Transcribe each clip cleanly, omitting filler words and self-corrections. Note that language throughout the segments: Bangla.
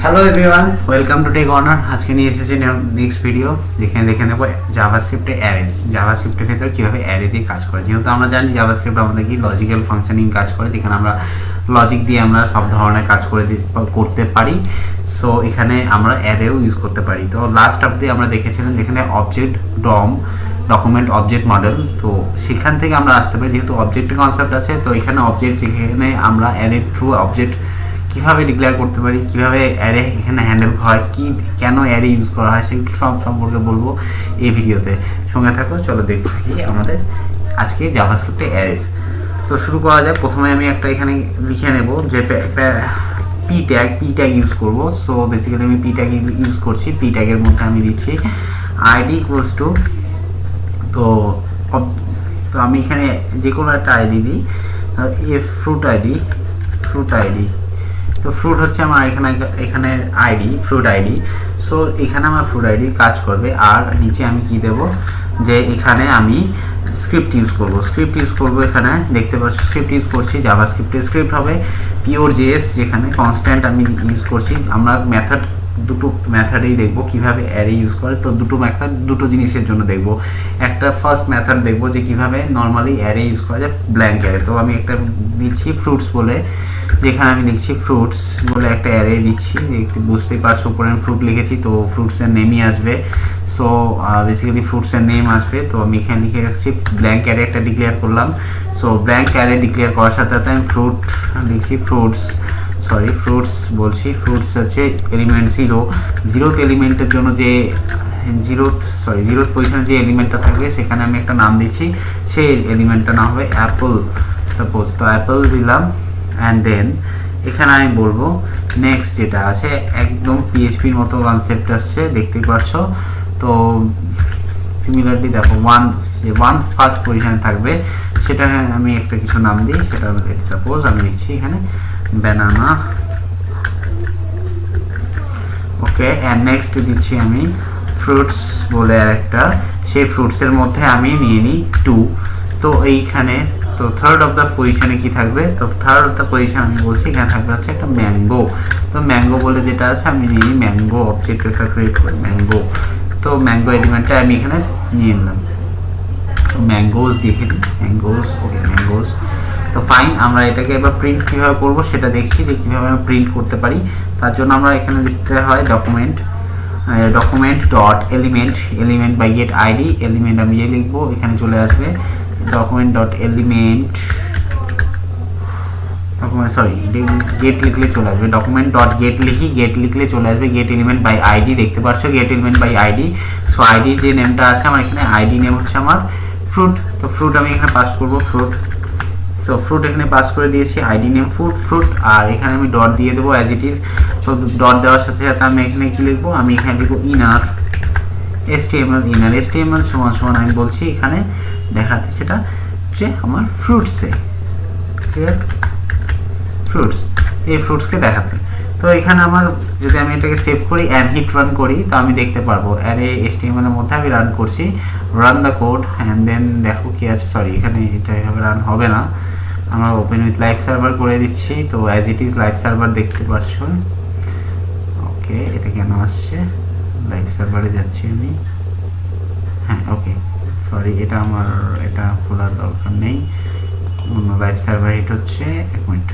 Hello everyone, welcome to techhonour। আজকে নিয়ে এসেছি নেক্সট ভিডিও, যেখানে দেখে নেব জাভাস্ক্রিপ্টে অ্যারেস। জাভাস্ক্রিপ্টের ক্ষেত্রে কীভাবে অ্যারে দিয়ে কাজ করে। যেহেতু আমরা জানি জাভাস্ক্রিপ্ট আমাদের কি লজিক্যাল ফাংশনিং কাজ করে, যেখানে আমরা লজিক দিয়ে আমরা সব ধরনের কাজ করতে পারি। সো এখানে আমরা অ্যারেও ইউজ করতে পারি। তো লাস্ট অবধি আমরা দেখেছিলাম যেখানে অবজেক্ট ডকুমেন্ট অবজেক্ট মডেল, তো সেখান থেকে আমরা আসতে পারি। যেহেতু অবজেক্টের কনসেপ্ট আছে, তো এখানে অবজেক্ট, যেখানে আমরা অ্যারে থ্রু অবজেক্ট কীভাবে ডিক্লেয়ার করতে পারি, কীভাবে অ্যারে এখানে হ্যান্ডেল হয়, কেন অ্যারে ইউজ করা হয়, সেগুলো সব সম্পর্কে বলবো এই ভিডিওতে। সঙ্গে থাকো, চলো দেখতে থাকি আমাদের আজকে জাভাস্ক্রিপ্টে অ্যারেস। তো শুরু করা যায়। প্রথমে আমি একটা এখানে লিখে নেব যে পি ট্যাগ ইউজ করব। সো বেসিক্যালি আমি পি ট্যাগ ইউজ করছি। পি ট্যাগের মধ্যে আমি দিচ্ছি আইডি ইকুয়ালস টু, তো আমি এখানে যে কোনো একটা আইডি দিই, ফ্রুট আইডি। তো ফ্রুট হচ্ছে আমার এখানে আইডি, ফ্রুট আইডি। সো এখানে আমার ফ্রুট আইডি কাজ করবে। আর নিচে আমি কি দেব, যে এখানে আমি স্ক্রিপ্ট ইউজ করব। এখানে দেখতে পাচ্ছি স্ক্রিপ্ট ইউজ করছি। জাভাস্ক্রিপ্টের স্ক্রিপ্ট হবে পিওর জেএস, যেখানে কনস্ট্যান্ট আমি ইউজ করছি। আমরা দুটো মেথডেই দেখব কিভাবে অ্যারে ইউজ করে। তো দুটো জিনিসের জন্য দেখব। একটা ফার্স্ট মেথড দেখব যে কিভাবে নর্মালি অ্যারে ইউজ করা যায়, ব্ল্যাঙ্ক অ্যারে। তো আমি একটা দিচ্ছি ফ্রুটস বলে, যেখানে আমি লিখছি ফ্রুটস বলে একটা অ্যারে দিচ্ছি। বুঝতেই পারছো, উপরে আমি ফ্রুট লিখেছি, তো ফ্রুটসের নেমই আসবে। সো বেসিক্যালি ফ্রুটসের নেম আসবে। তো আমি এখানে লিখে রাখছি ব্ল্যাঙ্ক অ্যারে একটা ডিক্লেয়ার করলাম। সো ব্ল্যাঙ্ক অ্যারে ডিক্লেয়ার করার সাথে সাথে আমি লিখছি ফ্রুটস হচ্ছে এলিমেন্ট জিরোথ এলিমেন্টের জন্য যে জিরোথ পজিশনে যে এলিমেন্টটা থাকবে, সেখানে আমি একটা নাম দিচ্ছি। সেই এলিমেন্টটা নাম হবে অ্যাপল সাপোজ। তো অ্যাপল দিলাম। অ্যান্ড দেন এখানে আমি বলবো নেক্সট, যেটা আছে একদম পিএইচপির মতো কনসেপ্ট আসছে, দেখতেই পারছো। তো সিমিলারলি দেখো ওয়ান ফার্স্ট পজিশনে থাকবে, সেটা আমি একটা কিছু নাম দিই। সেটা সাপোজ আমি লিখছি এখানে ব্যানানা। ওকে, অ্যান্ড নেক্সট দিচ্ছি আমি ফ্রুটস বলে আর একটা, সেই ফ্রুটসের মধ্যে আমি নিয়ে নিই 2। তো এইখানে তো থার্ড অফ দ্য পজিশনে কি থাকবে, তো থার্ড অফ দ্য পজিশন আমি বলছি এখানে থাকবে হচ্ছে একটা ম্যাঙ্গো। তো ম্যাঙ্গো বলে যেটা আছে আমি নিয়ে নিই ম্যাঙ্গো, অবজেক্ট একটা ক্রিয়েট করি ম্যাঙ্গো। তো ম্যাঙ্গো এলিমেন্টটা আমি এখানে নিয়ে নিলাম। তো ম্যাঙ্গোজ দেখে দিই, ওকে ম্যাঙ্গোজ। তো ফাইন, আমরা এটাকে এবার প্রিন্ট কীভাবে করবো সেটা দেখছি, যে কীভাবে আমরা প্রিন্ট করতে পারি। তার জন্য আমরা এখানে লিখতে হয় document dot element by get ID. Element আমি যে লিখবো এখানে চলে আসবে ডকুমেন্ট ডট গেট লিখলে চলে আসবে। ডকুমেন্ট ডট গেট লিখলে চলে আসবে গেট এলিমেন্ট বাই আইডি। দেখতে পাচ্ছ get element by ID. So ID যে নেমটা আছে আমার এখানে, আইডি নেম হচ্ছে আমার ফ্রুট। তো ফ্রুট আমি এখানে পাস করবো ফ্রুট। সো ফ্রুট এখানে পাস করে দিয়েছি, আইডি নেম ফ্রুট। আর এখানে আমি ডট দিয়ে দেবো অ্যাজ ইট ইজ। তো ডট দেওয়ার সাথে সাথে আমি এখানে কি লিখবো, আমি এখানে লিখবো ইনার HTML সমান আমি বলছি এখানে দেখাতে, সেটা যে আমার ফ্রুটসে, ঠিক আছে, এই ফ্রুটসকে দেখাতে। তো এখানে আমার যদি আমি এটাকে সেভ করি অ্যান্ড হিট রান করি, তো আমি দেখতে পারবো অ্যারে HTML এর মধ্যে আমি রান করছি। Run the code and then দেখো কি আছে। এখানে এটা এভাবে রান হবে না, আমরা ওপেন উইথ লাইভ সার্ভার করে দিচ্ছি। তো as it is live server দেখতে পাচ্ছ। ওকে, এটা কেন আসছে, লাইভ সার্ভারে যাচ্ছি আমি। হ্যাঁ, ওকে, এটা খোলার দরকার নেই, অন্য লাইভ সার্ভার হিট হচ্ছে। এক মিনিট,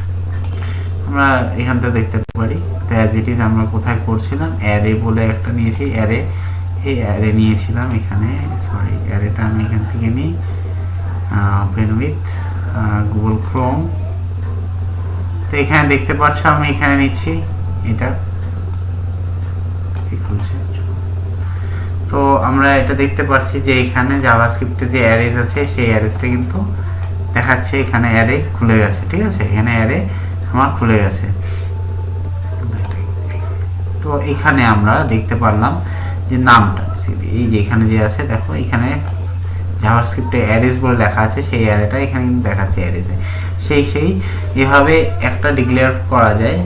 আমরা এখান থেকে দেখতে পারি। তো অ্যাজ ইট ইজ আমরা কোথায় করছিলাম, অ্যারে বলে একটা নিয়েছি, অ্যারে নিয়েছিলাম এখানে। অ্যারেটা আমি এখান থেকে নিই, ওপেন উইথ গুগল ক্রোম। তো এখানে দেখতে পাচ্ছ আমি এখানে নিচ্ছি এটা। তো আমরা এটা দেখতে পাচ্ছি যে এখানে জাভাস্ক্রিপ্টে যে অ্যারেজ আছে, সেই অ্যারেজটা কিন্তু দেখাচ্ছে এখানে অ্যারে খুলে গেছে। ঠিক আছে, এখানে অ্যারে আমার খুলে গেছে। তো এখানে আমরা দেখতে পারলাম যে নামটা এই যে এখানে যে আছে, দেখো এখানে জাভাস্ক্রিপ্টে অ্যারেজ বলে লেখা আছে, সেই অ্যারেটা এখানে কিন্তু দেখাচ্ছে অ্যারেজে। এভাবে একটা ডিক্লেয়ার করা যায়।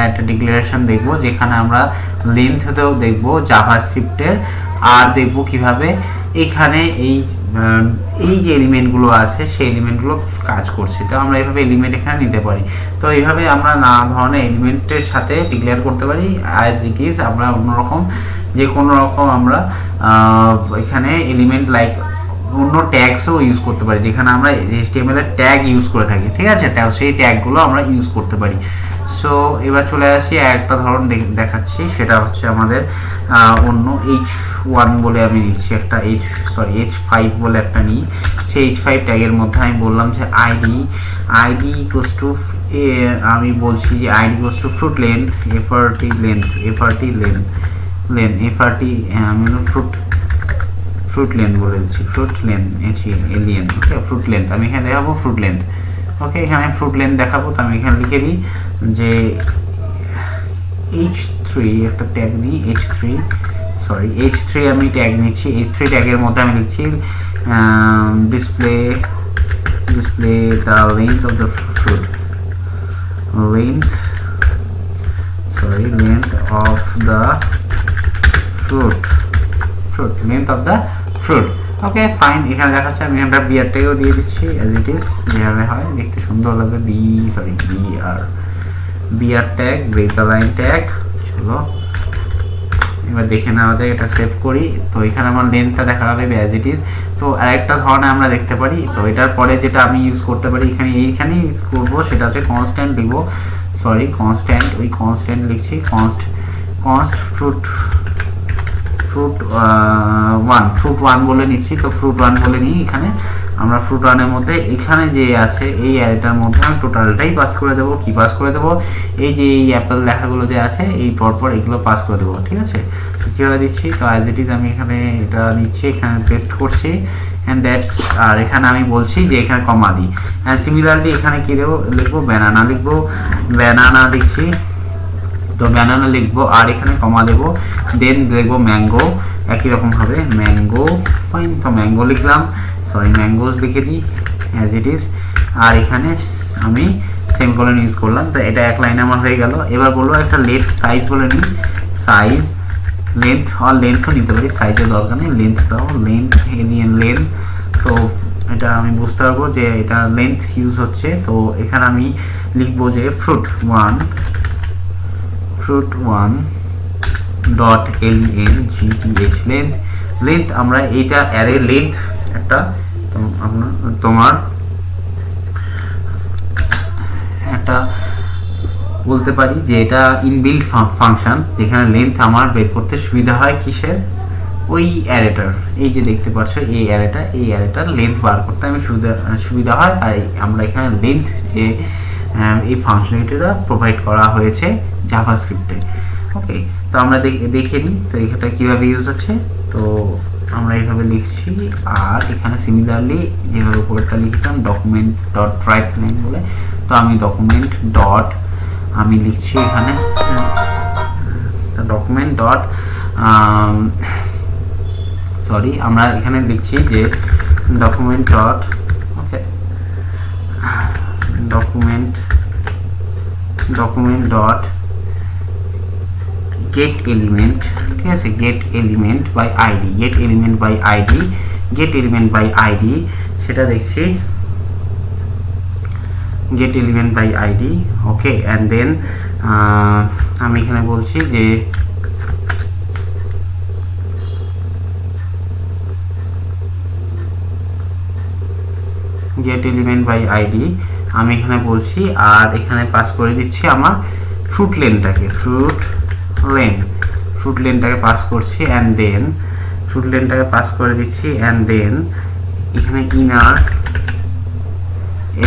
একটা ডিক্লারেশন দেখবো, যেখানে আমরা লেন্থতেও দেখবো জাভাস্ক্রিপ্টের, আর দেখবো কিভাবে এখানে এই এই যে এলিমেন্টগুলো আছে সেই এলিমেন্টগুলো কাজ করছে। তো আমরা এইভাবে এলিমেন্ট এখানে নিতে পারি। তো এইভাবে আমরা নানা ধরনের এলিমেন্টের সাথে ডিক্লেয়ার করতে পারি অ্যাজ ইট ইজ। আমরা অন্যরকম যে কোনো রকম আমরা এখানে এলিমেন্ট লাইক অন্য ট্যাগসও ইউজ করতে পারি, যেখানে আমরা HTML এর ট্যাগ ইউজ করে থাকি, ঠিক আছে, সেই ট্যাগগুলো আমরা ইউজ করতে পারি। সো এবার চলে আসি একটা ধরন দেখাচ্ছি, সেটা হচ্ছে আমাদের অন্য H1 বলে আমি নিচ্ছি একটা H5 বলে একটা নিই। সেই H5 ট্যাগের মধ্যে আমি বললাম যে আইডি ইকুয়ালস টু আমি বলছি যে ID equals to fruit length fruit length বলে দিচ্ছি, fruit length okay, fruit length আমি এখানে দেখাবো ফ্রুট লেন্থ। ওকে, এখানে ফ্রুট লেন্থ দেখাবো, তো আমি এখানে লিখে দিই যে H3 একটা ট্যাগ দিই, H3 আমি ট্যাগ নিচ্ছি। H3 ট্যাগের মধ্যে আমি লিখছি display the length of the fruit, length of the fruit. Okay fine, এখানে দেখাচ্ছে। আমি একটা বিআর ট্যাগও দিয়ে দিচ্ছি অ্যাজ ইট ইজ, যেভাবে হয় দেখতে সুন্দর লাগবে। BR tag, break the line tag. চলো এবার দেখে নেওয়া যায়, এটা সেভ করি। তো এখানে আমার লেন্থটা দেখা যাবে অ্যাজ ইট ইজ। তো আরেকটা ধরনের আমরা দেখতে পারি, তো এটার পরে যেটা আমি ইউজ করতে পারি এইখানে ইউজ করবো, সেটা হচ্ছে কনস্ট্যান্ট লিখবো, কনস্ট্যান্ট লিখছি, ফ্রুট 1 বলে নিচ্ছি। তো ফ্রুট 1 বলে নিই। এখানে আমরা ফ্রুট 1 এর মধ্যে এখানে যে আছে এই অ্যারেটার মধ্যে আমি টোটালটাই পাস করে দেবো। কি পাস করে দেবো? এই যে এই অ্যাপেল লেখাগুলো যে আছে এই পরপর এগুলো পাস করে দেবো, ঠিক আছে। কীভাবে দিচ্ছি? তো অ্যাজ ইট ইজ আমি এখানে এটা নিচ্ছি, এখানে পেস্ট করছি অ্যান্ড দ্যাটস। আর এখানে আমি বলছি যে এখানে কমা দিই। অ্যান্ড সিমিলারলি এখানে কী দেবো? লিখবো ব্যানানা, লিখছি। তো ব্যানানা লিখবো আর এখানে কমা দেবো, দেন দেখবো ম্যাঙ্গো, একই রকম হবে ম্যাঙ্গো। ফাইন, তো ম্যাঙ্গো লিখলাম, ম্যাঙ্গোস লিখে দিই অ্যাজ ইট ইজ। আর এখানে আমি সেমিকোলন ইউজ করলাম। তো এটা এক লাইনে আমার হয়ে গেল। এবার বলবো একটা লেফট সাইজ বলে নিই, লেন্থও নিতে পারি, সাইজের দরকার নেই, লেন্থ দাও, লেন্থ। তো এটা আমি বুঝতে পারবো যে এটা লেন্থ ইউজ হচ্ছে। তো এখানে আমি লিখবো যে ফ্রুট 1 ডট length লেন্থ। আমরা এইটা অ্যারে লেন্থ একটা তোমার একটা বলতে পারি যে এটা ইনবিল্ট ফাংশন, যেখানে লেন্থ আমার বের করতে সুবিধা হয় কিসের? ওই অ্যারেটার, এই যে দেখতে পাচ্ছ এই অ্যারেটার লেন্থ বার করতে আমি সুবিধা হয়। তাই আমরা এখানে লেন্থ যে এই ফাংশনালিটিটা প্রোভাইড করা হয়েছে জাভাস্ক্রিপ্টে। ওকে, তো আমরা দেখে নিই তো এটা কীভাবে ইউজ হচ্ছে। তো আমরা এইভাবে লিখছি। আর এখানে সিমিলারলি যেভাবে উপরেরটা লিখতাম ডকুমেন্ট ডট রাইট লাইন বলে, তো আমি ডকুমেন্ট ডট আমি লিখছি এখানে ডকুমেন্ট ডট আমরা এখানে লিখছি যে ডকুমেন্ট ডট get element, ঠিক আছে, get element by id সেটা দেখছি get element by id। Okay, and then আমি এখানে বলছি যে get element by id আমি এখানে বলছি। আর এখানে পাস করে দিচ্ছি আমার ফ্রুট লেন্থটাকে পাস করছি, অ্যান্ড দেন পাস করে দিচ্ছি। অ্যান্ড দেন এখানে ইনার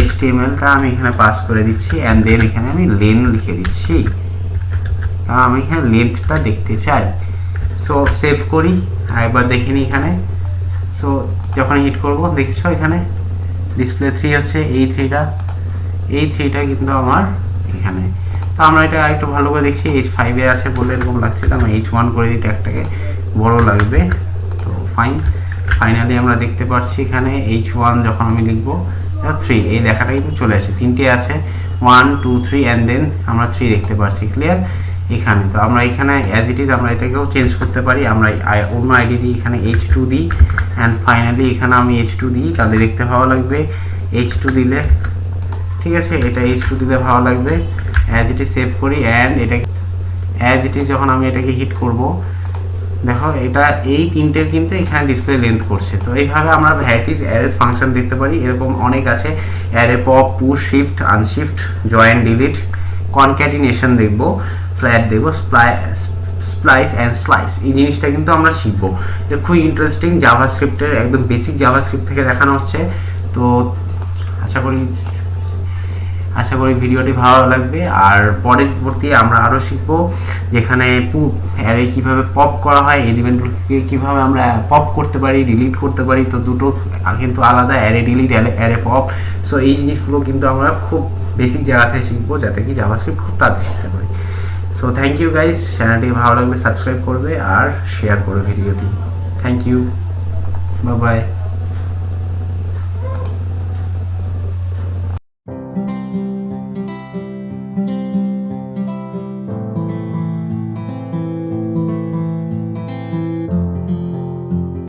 HTML-টা আমি এখানে পাস করে দিচ্ছি। অ্যান্ড দেন এখানে আমি লেন্থ লিখে দিচ্ছি, কারণ আমি এখানে লেন্থটা দেখতে চাই। সো সেভ করি আর একবার দেখে নিই এখানে। সো যখন হিট করবো দেখছো এখানে ডিসপ্লে 3 হচ্ছে, এই থ্রিটা কিন্তু আমার এখানে। তো আমরা এটা একটু ভালো করে দেখছি, H5 এ আছে বলে এরকম লাগছে। তো আমরা H1 করে দিই, ট্যাগটাকে বড় লাগবে। তো ফাইনালি আমরা দেখতে পাচ্ছি এখানে H1 যখন আমি লিখবো 3, এই লেখাটা কিন্তু চলে আসে, 3টে আছে 1 2 3 অ্যান্ড দেন আমরা 3 দেখতে পাচ্ছি ক্লিয়ার এখানে। তো আমরা এখানে অ্যাজ ইট ইজ আমরা এটাকেও চেঞ্জ করতে পারি। আমরা অন্য আইডি দিই, এখানে H2 দিই, অ্যান্ড ফাইনালি এখানে আমি h2 দিই, তাহলে দেখতে ভালো লাগবে। h2 দিলে ঠিক আছে, এটা h2 দিলে ভালো লাগবে। অ্যাজ ইট ইজ সেভ করি অ্যান্ড এটা অ্যাজ ইট ইজ যখন আমি এটাকে হিট করব, দেখো এটা এই তিনটের কিন্তু এখানে ডিসপ্লে লেন্থ করছে। তো এইভাবে আমরা ভ্যারাইটিস অ্যারেজ ফাংশন দেখতে পারি। এরকম অনেক আছে, array pop, push, shift, unshift, join, delete, concatenation দেখবো, ফ্ল্যাট দেখবো, স্প্লাইস অ্যান্ড স্লাইস। এই জিনিসটা কিন্তু আমরা শিখবো। এটা খুব ইন্টারেস্টিং, জাভাস্ক্রিপ্টের একদম বেসিক জাভাস্ক্রিপ্ট থেকে দেখানো হচ্ছে। তো আশা করি ভিডিওটি ভালো লাগবে। আর পরবর্তী আমরা আরও শিখবো যেখানে অ্যারে কীভাবে পপ করা হয়, এলিমেন্টগুলোকে কীভাবে আমরা পপ করতে পারি, ডিলিট করতে পারি। তো দুটো কিন্তু আলাদা, array delete, array pop. So এই জিনিসগুলো কিন্তু আমরা খুব বেসিক জায়গাতে শিখবো, যাতে কি জাভাস্ক্রিপ্ট খুব তাড়াতাড়ি শিখতে পারি। সো থ্যাংক ইউ গাইস, চ্যানেলটি ভালো লাগবে সাবস্ক্রাইব করবে আর শেয়ার করবে ভিডিওটি। Thank you, bye by.